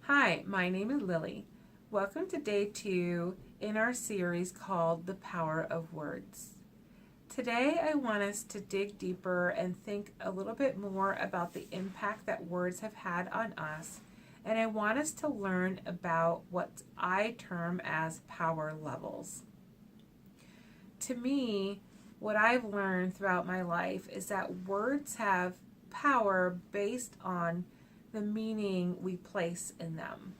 Hi, my name is Lily. Welcome to day 2 in our series called The Power of Words. Today I want us to dig deeper and think a little bit more about the impact that words have had on us, and I want us to learn about what I term as power levels. To me, what I've learned throughout my life is that words have power based on the meaning we place in them.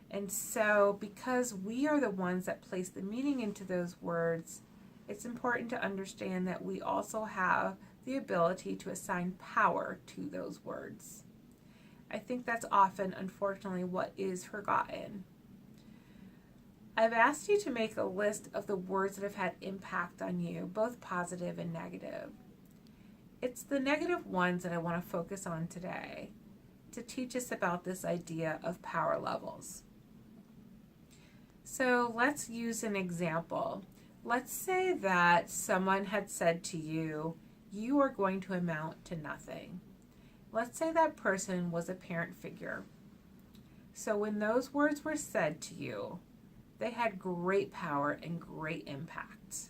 And so, because we are the ones that place the meaning into those words, it's important to understand that we also have the ability to assign power to those words. I think that's often, unfortunately, what is forgotten. I've asked you to make a list of the words that have had impact on you, both positive and negative. It's the negative ones that I want to focus on today to teach us about this idea of power levels. So let's use an example. Let's say that someone had said to you, "You are going to amount to nothing." Let's say that person was a parent figure. So when those words were said to you, they had great power and great impact.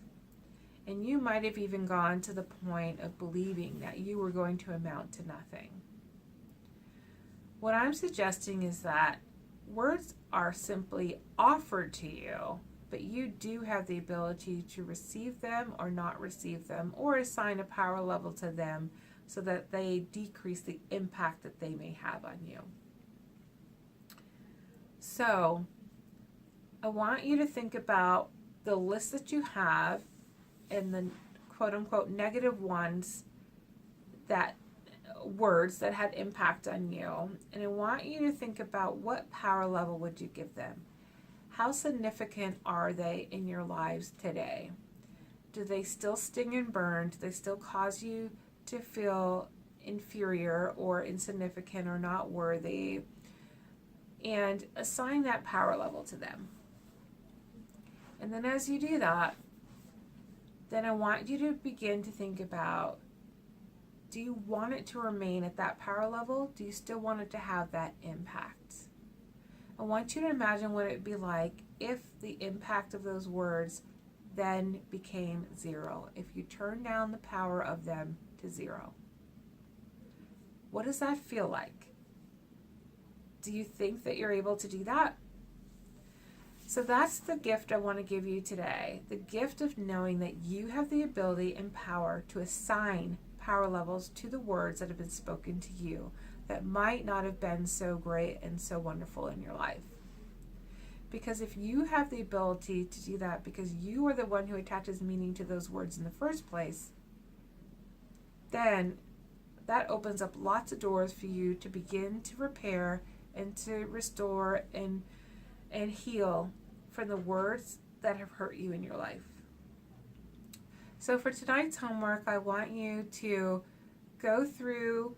And you might have even gone to the point of believing that you were going to amount to nothing. What I'm suggesting is that words are simply offered to you, but you do have the ability to receive them or not receive them, or assign a power level to them so that they decrease the impact that they may have on you. So, I want you to think about the list that you have and the quote unquote negative ones, that words that had impact on you, and I want you to think about what power level would you give them. How significant are they in your lives today? Do they still sting and burn? Do they still cause you to feel inferior or insignificant or not worthy? And assign that power level to them. And then as you do that, then I want you to begin to think about, do you want it to remain at that power level? Do you still want it to have that impact? I want you to imagine what it would be like if the impact of those words then became zero, if you turn down the power of them to zero. What does that feel like? Do you think that you're able to do that? So that's the gift I want to give you today, the gift of knowing that you have the ability and power to assign power levels to the words that have been spoken to you that might not have been so great and so wonderful in your life. Because if you have the ability to do that because you are the one who attaches meaning to those words in the first place, then that opens up lots of doors for you to begin to repair and to restore and heal from the words that have hurt you in your life. So for tonight's homework, I want you to go through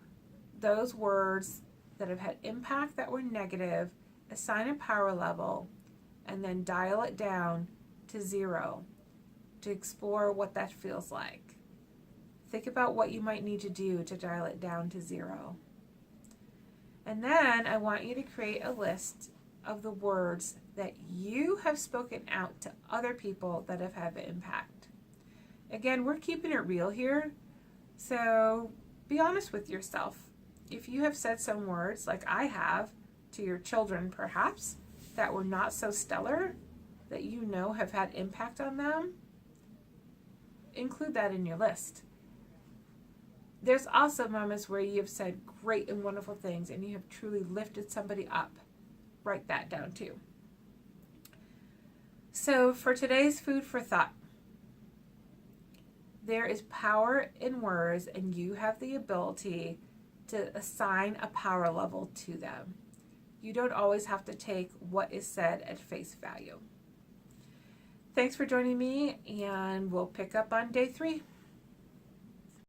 those words that have had impact that were negative, assign a power level, and then dial it down to zero to explore what that feels like. Think about what you might need to do to dial it down to zero. And then I want you to create a list of the words that you have spoken out to other people that have had an impact. Again, we're keeping it real here, so be honest with yourself. If you have said some words, like I have, to your children perhaps, that were not so stellar, that you know have had impact on them, include that in your list. There's also moments where you have said great and wonderful things and you have truly lifted somebody up. Write that down too. So for today's food for thought, there is power in words and you have the ability to assign a power level to them. You don't always have to take what is said at face value. Thanks for joining me, and we'll pick up on day 3.